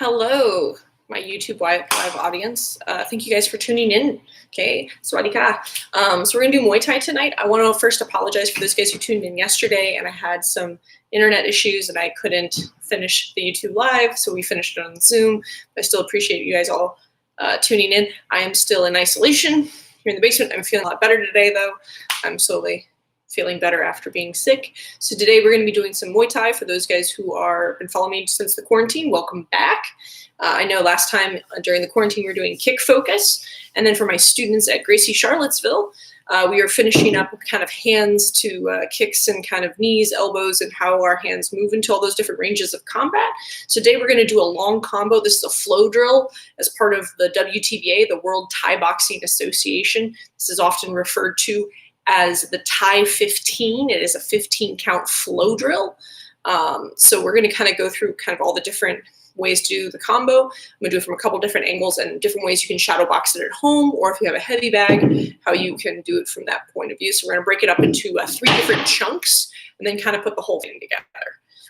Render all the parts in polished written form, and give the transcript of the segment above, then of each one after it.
Hello, my YouTube live audience. Thank you guys for tuning in. Okay, Swadika. So we're gonna do Muay Thai tonight. I want to first apologize for those guys who tuned in yesterday, and I had some internet issues and I couldn't finish the YouTube live, so we finished it on Zoom. I still appreciate you guys all tuning in. I am still in isolation here in the basement. I'm feeling a lot better today, though. I'm slowly feeling better after being sick. So today we're going to be doing some Muay Thai. For those guys who are been following me since the quarantine, welcome back. I know last time during the quarantine we were doing kick focus, and then for my students at Gracie Charlottesville, we are finishing up with kind of hands to kicks and kind of knees, elbows, and how our hands move into all those different ranges of combat. So today we're going to do a long combo. This is a flow drill as part of the WTBA, the World Thai Boxing Association. This is often referred to as the Thai 15. It is a 15 count flow drill. So we're going to kind of go through kind of all the different ways to do the combo. I'm going to do it from a couple different angles and different ways you can shadow box it at home, or if you have a heavy bag, how you can do it from that point of view. So we're going to break it up into 3 different chunks and then kind of put the whole thing together.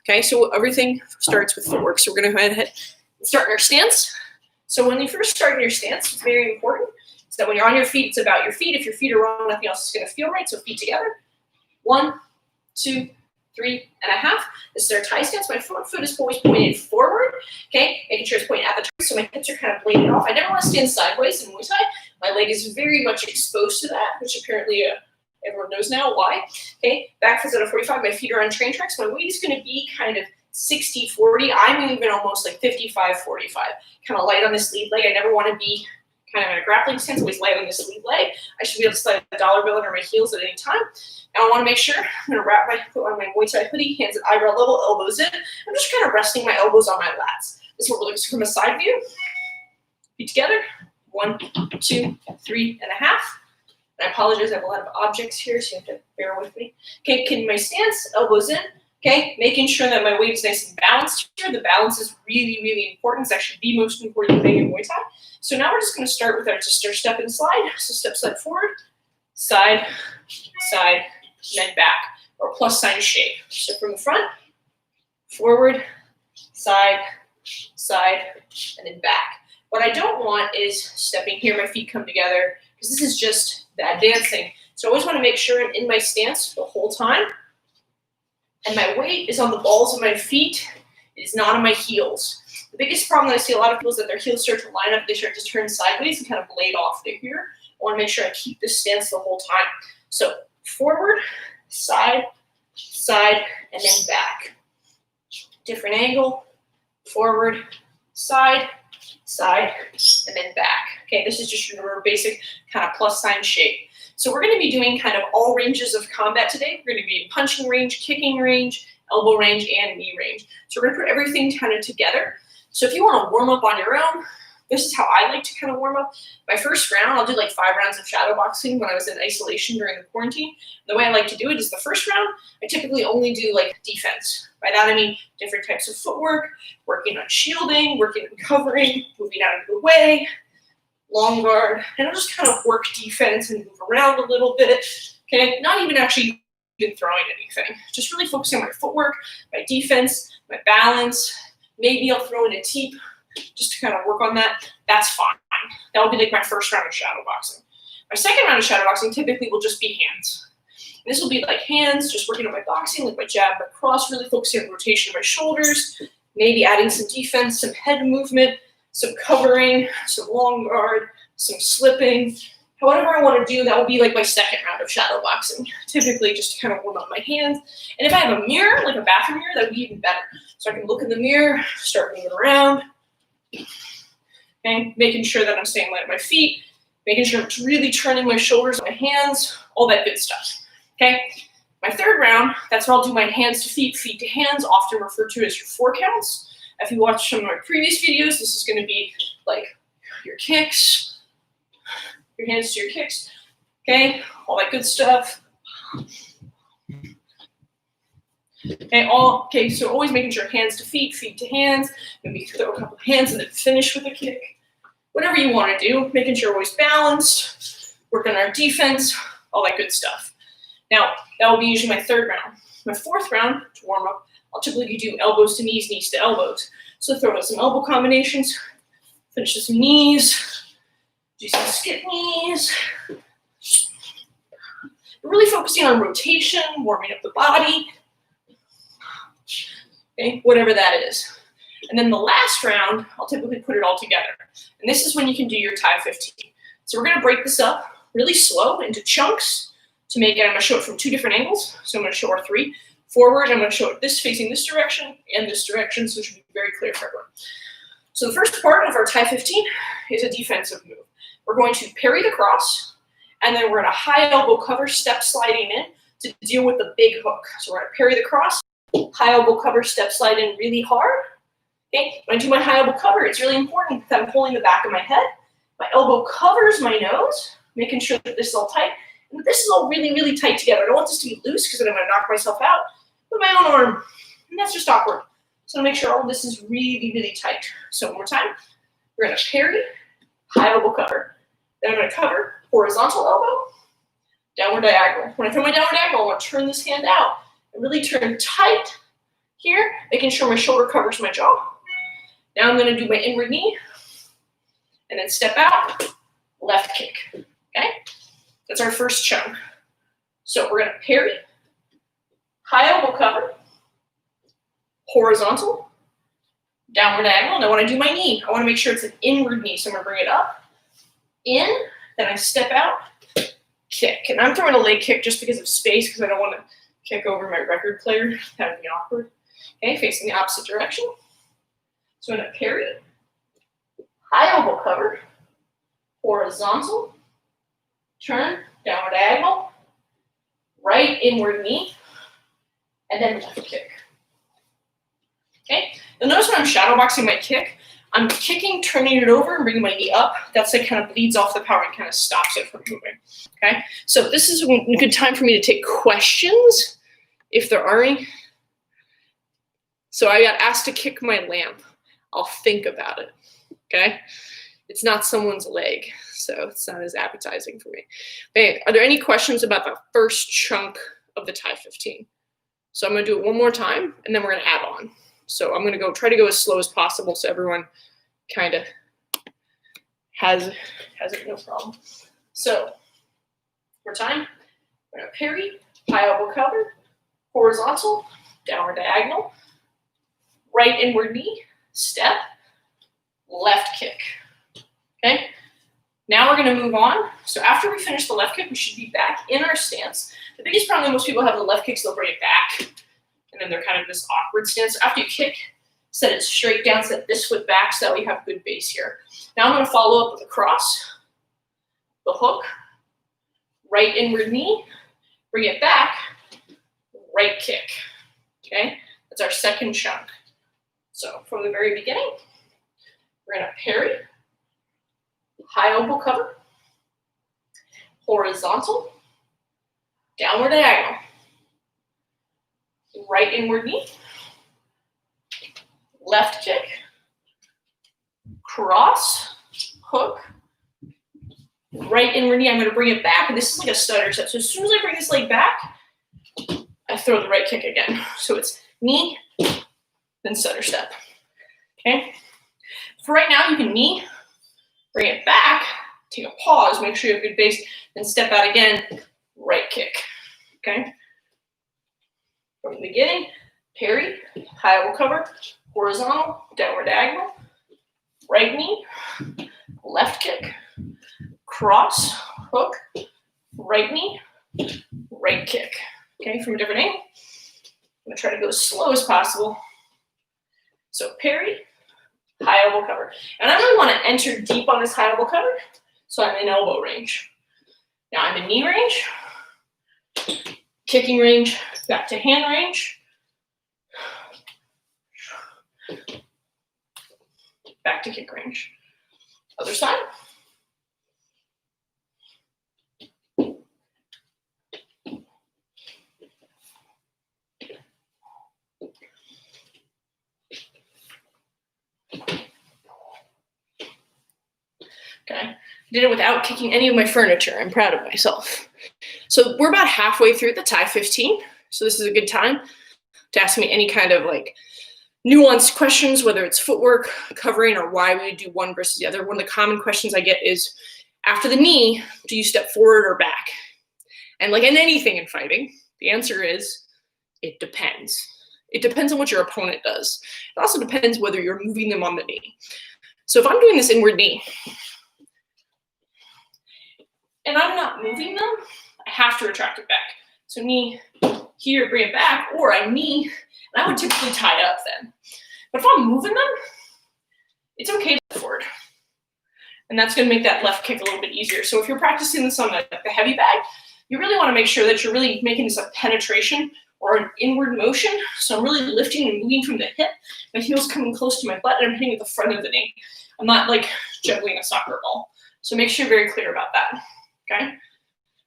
Okay, so everything starts with footwork. So we're going to go ahead and start in our stance. So when you first start in your stance, it's very important. So when you're on your feet, it's about your feet. If your feet are wrong, nothing else is going to feel right. So feet together. 1, 2, 3 and a half. This is our Thai stance. My front foot is always pointed forward. Okay, making sure it's pointing at the top. So my hips are kind of bladed off. I never want to stand sideways in Muay Thai. My leg is very much exposed to that, which apparently everyone knows now why. Okay, back foot's at a 45. My feet are on train tracks. My weight is going to be kind of 60-40. I'm even almost like 55-45. Kind of light on this lead leg. I never want to be kind of in a grappling stance, always light on this lead leg. I should be able to slide a dollar bill under my heels at any time. And I want to make sure I'm going to put on my Muay Thai hoodie, hands at eyebrow level, elbows in. I'm just kind of resting my elbows on my lats. This is what we're looking from a side view. Feet together. 1, 2, 3 and a half. And I apologize, I have a lot of objects here, so you have to bear with me. Okay, in my stance, elbows in. Okay, making sure that my weight is nice and balanced here. The balance is really, really important. It's actually the most important thing in Muay Thai. So now we're just going to start with our step and slide. So step, slide forward, side, side, and then back, or plus sign shape. So from the front, forward, side, side, and then back. What I don't want is stepping here, my feet come together, because this is just bad dancing. So I always want to make sure I'm in my stance the whole time. And my weight is on the balls of my feet. It is not on my heels. The biggest problem that I see a lot of people is that their heels start to line up. They start to turn sideways and kind of blade off there here. I want to make sure I keep this stance the whole time. So forward, side, side, and then back. Different angle. Forward, side, side, and then back. Okay, this is just your basic kind of plus sign shape. So we're going to be doing kind of all ranges of combat today. We're going to be in punching range, kicking range, elbow range, and knee range. So we're going to put everything kind of together. So if you want to warm up on your own, this is how I like to kind of warm up. My first round, I'll do like 5 rounds of shadow boxing when I was in isolation during the quarantine. The way I like to do it is the first round, I typically only do like defense. By that I mean different types of footwork, working on shielding, working on covering, moving out of the way, long guard, and I'll just kind of work defense and move around a little bit. Okay, not even actually even throwing anything. Just really focusing on my footwork, my defense, my balance. Maybe I'll throw in a teep just to kind of work on that. That's fine. That will be like my first round of shadow boxing. My second round of shadow boxing typically will just be hands. And this will be like hands, just working on my boxing, like my jab, my cross, really focusing on rotation of my shoulders, maybe adding some defense, some head movement, some covering, some long guard, some slipping. Whatever I want to do, that will be like my second round of shadow boxing. Typically just to kind of warm up my hands. And if I have a mirror, like a bathroom mirror, that would be even better. So I can look in the mirror, start moving around. Okay, making sure that I'm staying light on my feet, making sure I'm really turning my shoulders, my hands, all that good stuff. Okay, my third round, that's where I'll do my hands to feet, feet to hands, often referred to as your 4 counts. If you watch some of my previous videos, this is going to be like your kicks, your hands to your kicks, okay, all that good stuff. Okay, so always making sure hands to feet, feet to hands, maybe throw a couple of hands and then finish with a kick. Whatever you want to do, making sure we're always balanced, work on our defense, all that good stuff. Now, that will be usually my third round. My fourth round, to warm up, I'll typically do elbows to knees, knees to elbows. So throw out some elbow combinations, finish with some knees, do some skip knees. Really focusing on rotation, warming up the body, okay, whatever that is. And then the last round, I'll typically put it all together. And this is when you can do your Thai 15. So we're gonna break this up really slow into chunks to make it. I'm gonna show it from 2 different angles. So I'm gonna show our 3. Forward, I'm gonna show it this facing this direction and this direction, so it should be very clear for everyone. So the first part of our Thai 15 is a defensive move. We're going to parry the cross, and then we're gonna high elbow cover, step sliding in to deal with the big hook. So we're gonna parry the cross, high elbow cover, step slide in really hard. Okay, when I do my high elbow cover, it's really important that I'm pulling the back of my head. My elbow covers my nose, making sure that this is all tight. And this is all really, really tight together. I don't want this to be loose because then I'm gonna knock myself out with my own arm. And that's just awkward. So make sure all of this is really, really tight. So one more time, we're gonna parry, high elbow cover. Then I'm gonna cover, horizontal elbow, downward diagonal. When I throw my downward diagonal, I want to turn this hand out and really turn tight here, making sure my shoulder covers my jaw. Now I'm gonna do my inward knee, and then step out, left kick, okay? That's our first chunk. So we're gonna parry, high elbow cover, horizontal, downward diagonal. Now when I do my knee, I wanna make sure it's an inward knee. So I'm gonna bring it up, in, then I step out, kick. And I'm throwing a leg kick just because of space, because I don't wanna kick over my record player. That would be awkward. Okay, facing the opposite direction. So I'm gonna parry, high elbow cover, horizontal, turn, downward diagonal, right inward knee, and then left kick. Okay, you'll notice when I'm shadow boxing my kick, I'm kicking, turning it over, and bringing my knee up. That's like kind of bleeds off the power and kind of stops it from moving. Okay, so this is a good time for me to take questions, if there are any. So I got asked to kick my lamp. I'll think about it, okay? It's not someone's leg, so it's not as appetizing for me. Okay, are there any questions about the first chunk of the Thai 15? So I'm gonna do it one more time, and then we're gonna add on. So I'm gonna try to go as slow as possible so everyone kind of has it, no problem. So, one more time, we're gonna parry, high elbow cover, horizontal, downward diagonal, right inward knee, step, left kick, okay? Now we're gonna move on. So after we finish the left kick, we should be back in our stance. The biggest problem that most people have with the left kicks, they'll bring it back, and then they're kind of this awkward stance. After you kick, set it straight down, set this foot back so that we have good base here. Now I'm gonna follow up with a cross, the hook, right inward knee, bring it back, right kick, okay? That's our second chunk. So from the very beginning, we're gonna parry, high elbow cover, horizontal, downward diagonal, right inward knee, left kick, cross, hook, right inward knee. I'm gonna bring it back, and this is like a stutter step. So as soon as I bring this leg back, I throw the right kick again. So it's knee, then stutter step, okay? For right now, you can knee, bring it back, take a pause, make sure you have good base, then step out again, right kick, okay? From the beginning, parry, high elbow cover, horizontal, downward diagonal, right knee, left kick, cross, hook, right knee, right kick, okay? From a different angle. I'm gonna try to go as slow as possible. So parry, high elbow cover. And I really want to enter deep on this high elbow cover, so I'm in elbow range. Now I'm in knee range, kicking range, back to hand range, back to kick range. Other side. Okay, did it without kicking any of my furniture. I'm proud of myself. So we're about halfway through the Thai 15. So this is a good time to ask me any kind of like nuanced questions, whether it's footwork, covering, or why we do one versus the other. One of the common questions I get is, after the knee, do you step forward or back? And like in anything in fighting, the answer is, it depends. It depends on what your opponent does. It also depends whether you're moving them on the knee. So if I'm doing this inward knee, and I'm not moving them, I have to retract it back. So knee here, bring it back, or I knee, and I would typically tie up then. But if I'm moving them, it's okay to step forward. And that's going to make that left kick a little bit easier. So if you're practicing this on the heavy bag, you really want to make sure that you're really making this a penetration or an inward motion. So I'm really lifting and moving from the hip. My heel's coming close to my butt, and I'm hitting at the front of the knee. I'm not like juggling a soccer ball. So make sure you're very clear about that. Okay?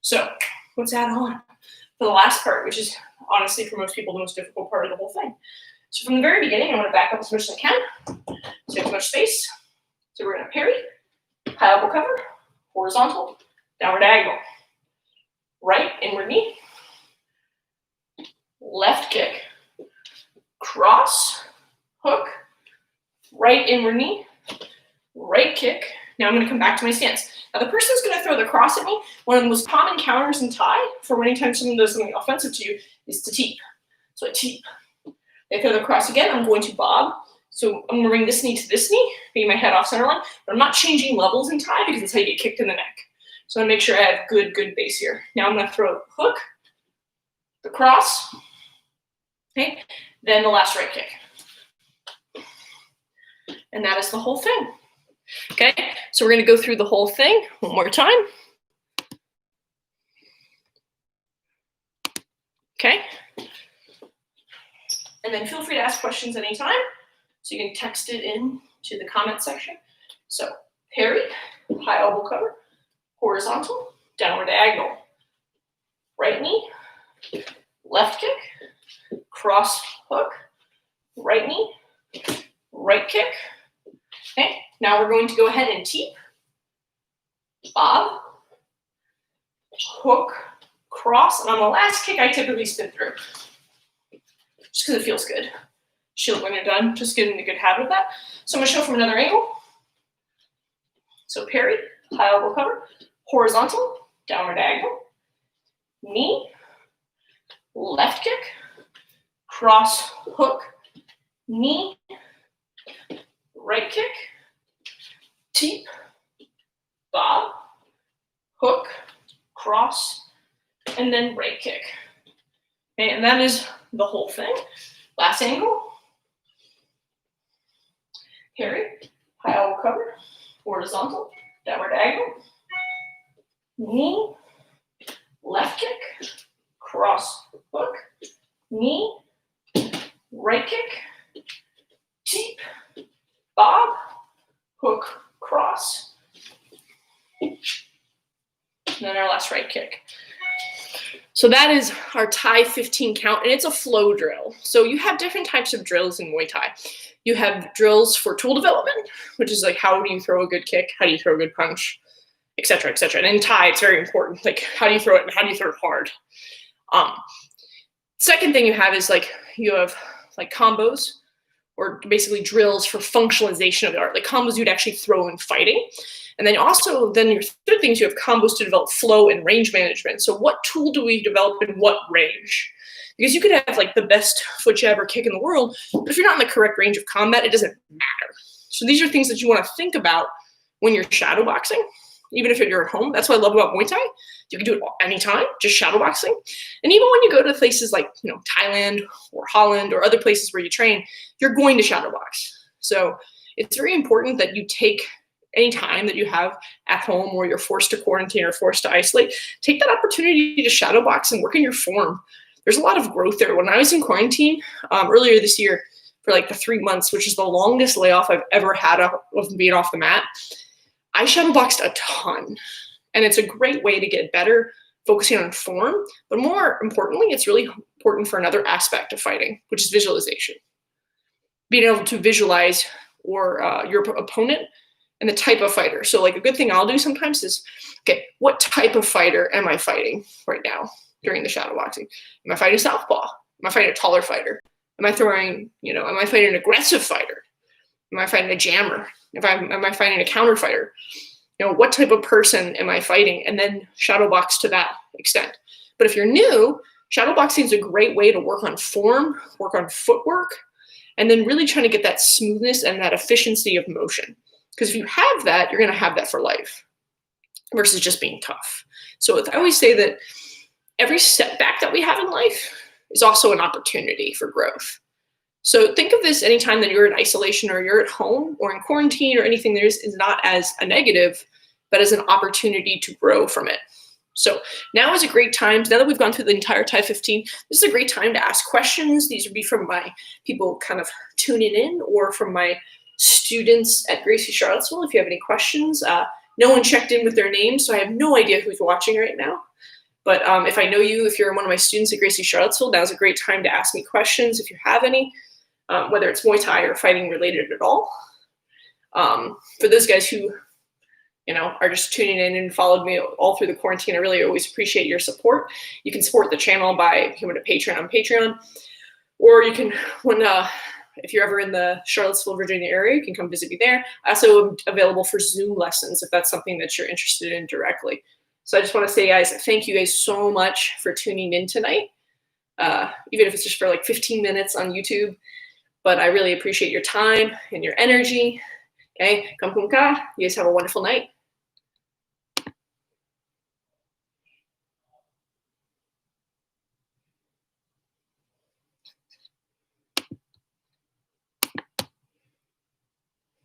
So let's add on for the last part, which is honestly for most people the most difficult part of the whole thing. So from the very beginning, I'm going to back up as much as I can. So you have as much space. So we're going to parry, high elbow cover, horizontal, downward diagonal. Right inward knee, left kick, cross, hook, right inward knee, right kick. Now I'm going to come back to my stance. Now the person who's going to throw the cross at me, one of the most common counters in Thai for anytime someone does something offensive to you is to teep. So I teep. They throw the cross again, I'm going to bob. So I'm going to bring this knee to this knee, being my head off center line, but I'm not changing levels in Thai because that's how you get kicked in the neck. So I'm going to make sure I have good base here. Now I'm going to throw the hook, the cross, okay, then the last right kick. And that is the whole thing. Okay, so we're going to go through the whole thing one more time. Okay. And then feel free to ask questions anytime. So you can text it in to the comment section. So parry, high elbow cover, horizontal, downward diagonal, right knee, left kick, cross hook, right knee, right kick. Okay, now we're going to go ahead and teep, bob, hook, cross, and on the last kick I typically spin through, just because it feels good. Shield when you're done, just getting a good habit of that. So I'm going to show from another angle. So parry, high elbow cover, horizontal, downward diagonal, knee, left kick, cross hook, knee, right kick, teep, bob, hook, cross, and then right kick. Okay, and that is the whole thing. Last angle. Parry, high elbow cover, horizontal, downward diagonal, knee, left kick, cross hook, knee, right kick, teep, bob, hook, cross, and then our last right kick. So that is our Thai 15 count, and it's a flow drill. So you have different types of drills in Muay Thai. You have drills for tool development, which is like how do you throw a good kick, how do you throw a good punch, et cetera, et cetera. And in Thai, it's very important, like how do you throw it and how do you throw it hard. Second thing you have is like you have like combos, or basically drills for functionalization of the art, like combos you'd actually throw in fighting. And then also, then your third thing is you have combos to develop flow and range management. So what tool do we develop in what range? Because you could have like the best foot jab or kick in the world, but if you're not in the correct range of combat, it doesn't matter. So these are things that you want to think about when you're shadow boxing, even if you're at home. That's what I love about Muay Thai. You can do it anytime, just shadow boxing. And even when you go to places like, you know, Thailand or Holland or other places where you train, you're going to shadow box. So it's very important that you take any time that you have at home or you're forced to quarantine or forced to isolate, take that opportunity to shadow box and work in your form. There's a lot of growth there. When I was in quarantine earlier this year for like the 3 months, which is the longest layoff I've ever had of being off the mat, I shadow boxed a ton. And it's a great way to get better, focusing on form. But more importantly, it's really important for another aspect of fighting, which is visualization. Being able to visualize or your opponent and the type of fighter. So like a good thing I'll do sometimes is, okay, what type of fighter am I fighting right now during the shadow boxing? Am I fighting southpaw? Am I fighting a taller fighter? Am I fighting an aggressive fighter? Am I fighting a jammer? Am I fighting a counter fighter? What type of person am I fighting? And then shadow box to that extent. But if you're new, shadow boxing is a great way to work on form, work on footwork, and then really trying to get that smoothness and that efficiency of motion. Because if you have that, you're going to have that for life versus just being tough. So I always say that every setback that we have in life is also an opportunity for growth. So think of this anytime that you're in isolation or you're at home or in quarantine or anything, is not as a negative, but as an opportunity to grow from it. So now is a great time. Now that we've gone through the entire TIE 15, this is a great time to ask questions. These would be from my people kind of tuning in or from my students at Gracie Charlottesville. If you have any questions, no one checked in with their name, so I have no idea who's watching right now. But if I know you, if you're one of my students at Gracie Charlottesville, now's a great time to ask me questions if you have any. Whether it's Muay Thai or fighting related at all. For those guys who, are just tuning in and followed me all through the quarantine, I really always appreciate your support. You can support the channel by becoming a patron on Patreon, or you can, if you're ever in the Charlottesville, Virginia area, you can come visit me there. I also am available for Zoom lessons if that's something that you're interested in directly. So I just want to say, guys, thank you guys so much for tuning in tonight, even if it's just for like 15 minutes on YouTube. But I really appreciate your time and your energy. Okay, kam kum ka. You guys have a wonderful night.